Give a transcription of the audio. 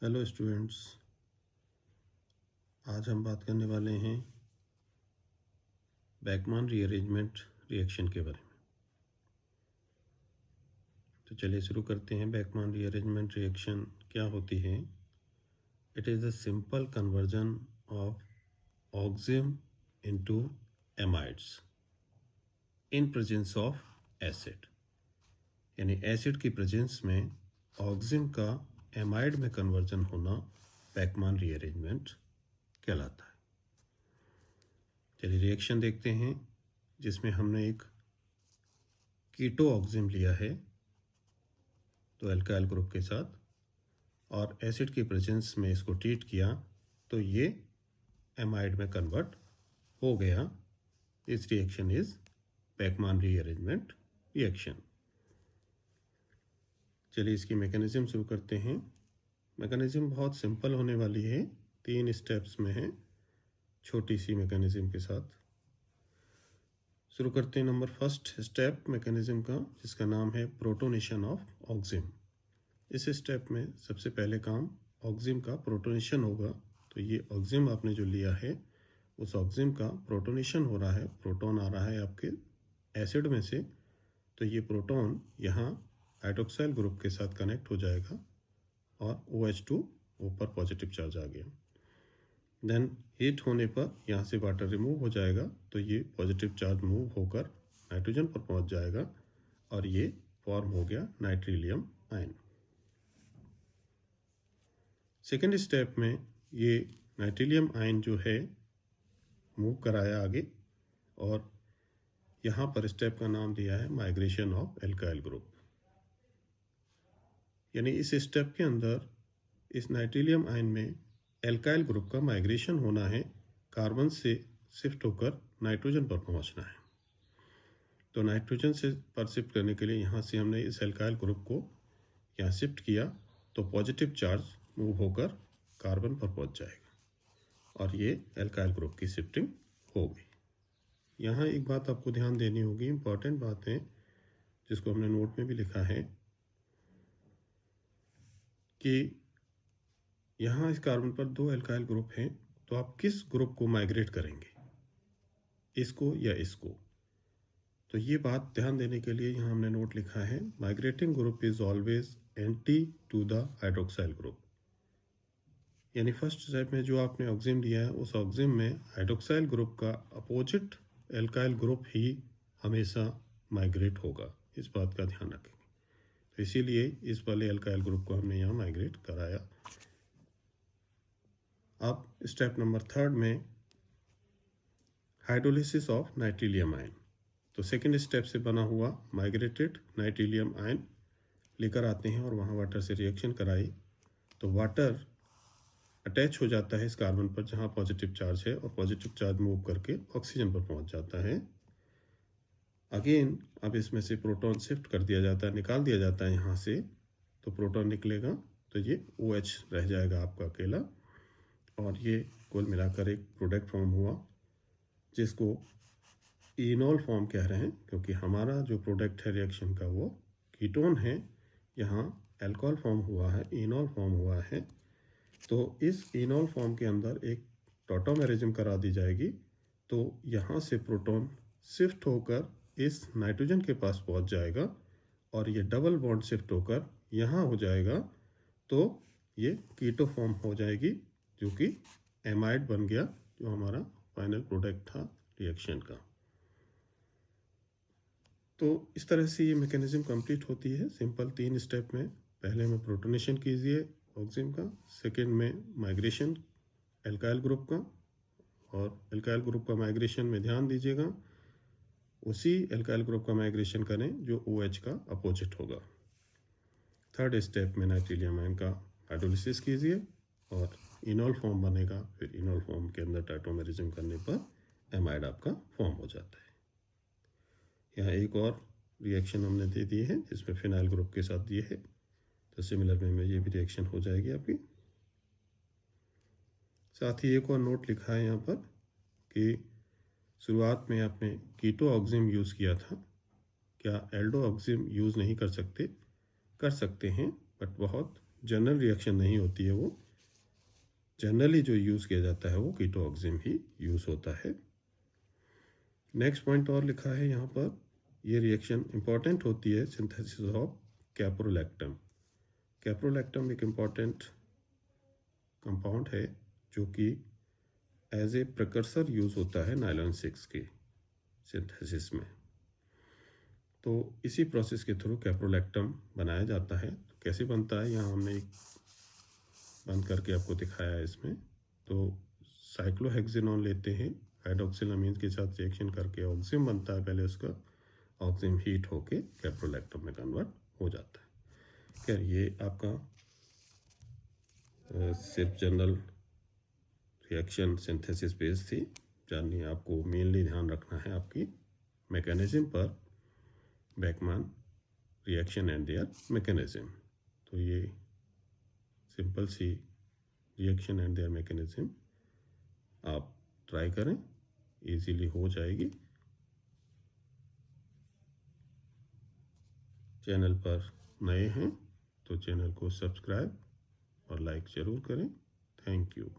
Hello students, आज हम बात करने वाले हैं बैकमान रीअरेंजमेंट रिएक्शन के बारे में। तो चलिए शुरू करते हैं। बैकमान रीअरेंजमेंट रिएक्शन क्या होती है? It is a simple conversion of oxime into amides in presence of acid. यानी एसिड की प्रेजेंस में ऑक्सिम का एमाइड में कन्वर्जन होना बैकमान रीअरेंजमेंट कहलाता है। चलिए रिएक्शन देखते हैं, जिसमें हमने एक कीटो ऑक्सिम लिया है तो एल्काइल ग्रुप के साथ, और एसिड की प्रेजेंस में इसको ट्रीट किया तो ये एमाइड में कन्वर्ट हो गया। This reaction is Beckmann rearrangement reaction. चलिए इसकी मैकेनिज्म शुरू करते हैं। मैकेनिज्म बहुत सिंपल होने वाली है, 3 स्टेप्स में है, छोटी सी मैकेनिज्म के साथ शुरू करते हैं। नंबर फर्स्ट स्टेप मैकेनिज्म का, जिसका नाम है प्रोटोनेशन ऑफ ऑक्सिम। इस स्टेप में सबसे पहले काम ऑक्सिम का प्रोटोनेशन होगा। तो ये ऑक्सिम आपने जो लिया है, उस ऑक्सिम का प्रोटोनेशन हो रहा है, प्रोटॉन आ रहा है आपके एसिड में से। तो ये प्रोटॉन यहाँ हाइड्रोक्साइल ग्रुप के साथ कनेक्ट हो जाएगा और OH2 ऊपर पॉजिटिव चार्ज आ गया। देन हीट होने पर यहाँ से वाटर रिमूव हो जाएगा, तो ये पॉजिटिव चार्ज मूव होकर नाइट्रोजन पर पहुँच जाएगा और ये फॉर्म हो गया नाइट्रिलियम आयन। सेकेंड स्टेप में ये नाइट्रिलियम आयन जो है मूव कराया आगे, और यहाँ पर स्टेप का नाम दिया है माइग्रेशन ऑफ एल्काइल ग्रुप। यानी इस स्टेप के अंदर इस नाइट्रिलियम आयन में एल्काइल ग्रुप का माइग्रेशन होना है, कार्बन से शिफ्ट होकर नाइट्रोजन पर पहुँचना है। तो नाइट्रोजन से पर शिफ्ट करने के लिए यहाँ से हमने इस एल्काइल ग्रुप को यहाँ शिफ्ट किया, तो पॉजिटिव चार्ज मूव होकर कार्बन पर पहुँच जाएगा और ये एल्काइल ग्रुप की शिफ्टिंग हो गई। यहाँ एक बात आपको ध्यान देनी होगी, इम्पॉर्टेंट बात है, जिसको हमने नोट में भी लिखा है कि यहाँ इस कार्बन पर 2 एल्काइल ग्रुप हैं, तो आप किस ग्रुप को माइग्रेट करेंगे, इसको या इसको? तो ये बात ध्यान देने के लिए यहाँ हमने नोट लिखा है, migrating group is always anti to the hydroxyl group. यानी फर्स्ट स्टेप में जो आपने ऑक्सिम लिया है, उस ऑक्सिम में हाइड्रोक्साइल ग्रुप का अपोजिट एल्काइल ग्रुप ही हमेशा माइग्रेट होगा। इस बात का ध्यान रखेंगे। तो इसीलिए इस वाले एल्काइल ग्रुप को हमने यहाँ माइग्रेट कराया। अब स्टेप नंबर थर्ड में हाइड्रोलिसिस ऑफ नाइट्रिलियम आयन। तो सेकेंड स्टेप से बना हुआ माइग्रेटेड नाइट्रिलियम आयन लेकर आते हैं और वहाँ वाटर से रिएक्शन कराई, तो वाटर अटैच हो जाता है इस कार्बन पर जहाँ पॉजिटिव चार्ज है, और पॉजिटिव चार्ज मूव करके ऑक्सीजन पर पहुँच जाता है। अगेन अब इसमें से प्रोटॉन शिफ्ट कर दिया जाता है, निकाल दिया जाता है यहाँ से, तो प्रोटॉन निकलेगा, तो ये OH रह जाएगा आपका अकेला, और ये कुल मिलाकर एक प्रोडक्ट फॉर्म हुआ, जिसको इनॉल फॉर्म कह रहे हैं, क्योंकि हमारा जो प्रोडक्ट है रिएक्शन का वो कीटोन है। यहाँ अल्कोहल फॉर्म हुआ है, इनॉल फॉर्म हुआ है। तो इस इनॉल फॉर्म के अंदर एक टॉटोमेरिज्म करा दी जाएगी, तो यहाँ से प्रोटॉन शिफ्ट होकर इस नाइट्रोजन के पास पहुँच जाएगा और ये डबल बॉन्ड शिफ्ट होकर यहाँ हो जाएगा, तो ये कीटो फॉर्म हो जाएगी, जो कि एमाइड बन गया, जो हमारा फाइनल प्रोडक्ट था रिएक्शन का। तो इस तरह से ये मैकेनिज्म कंप्लीट होती है सिंपल 3 स्टेप में। पहले में प्रोटोनेशन कीजिए ऑक्सिम का, सेकेंड में माइग्रेशन एल्काइल ग्रुप का, और एल्काइल ग्रुप का माइग्रेशन में ध्यान दीजिएगा उसी एल्काइल ग्रुप का माइग्रेशन करें जो OH का अपोजिट होगा। थर्ड स्टेप में नाइट्रिलियम आयन का हाइड्रोलिसिस कीजिए और इनॉल फॉर्म बनेगा, फिर इनॉल फॉर्म के अंदर टाइटोमेरिज्म करने पर एमाइड आपका फॉर्म हो जाता है। यहाँ एक और रिएक्शन हमने दे दी है, जिसमें फिनाइल ग्रुप के साथ दिए है, तो सिमिलर वे में ये भी रिएक्शन हो जाएगी आपकी। साथ ही एक और नोट लिखा है यहाँ पर कि शुरुआत में आपने कीटो ऑक्सिम यूज़ किया था, क्या एल्डो ऑक्सिम यूज़ नहीं कर सकते? कर सकते हैं, बट बहुत जनरल रिएक्शन नहीं होती है, वो जनरली जो यूज़ किया जाता है वो कीटोऑक्सिम ही यूज़ होता है। नेक्स्ट पॉइंट और लिखा है यहाँ पर, ये रिएक्शन इंपॉर्टेंट होती है सिंथेसिस ऑफ कैप्रोलैक्टम। कैप्रोलैक्टम एक इम्पॉर्टेंट कंपाउंड है जो कि एज ए प्रिकर्सर यूज़ होता है नायलॉन 6 के सिंथेसिस में। तो इसी प्रोसेस के थ्रू कैप्रोलैक्टम बनाया जाता है। तो कैसे बनता है यहाँ हमने एक बंद करके आपको दिखाया है इसमें। तो साइक्लोहेक्सिनॉन लेते हैं, हाइड्रोक्सिलामीन के साथ रिएक्शन करके ऑक्सिम बनता है, पहले उसका ऑक्सिम हीट होके कैप्रोलैक्टम में कन्वर्ट हो जाता है। खैर ये आपका सिर्फ जनरल रिएक्शन सिंथेसिस बेस थी जाननी, आपको मेनली ध्यान रखना है आपकी मैकेनिज्म पर, Beckmann reaction and their mechanism. तो ये सिंपल सी रिएक्शन एंड देयर मैकेनिज्म आप ट्राई करें, इजीली हो जाएगी। चैनल पर नए हैं तो चैनल को सब्सक्राइब और लाइक ज़रूर करें। Thank you.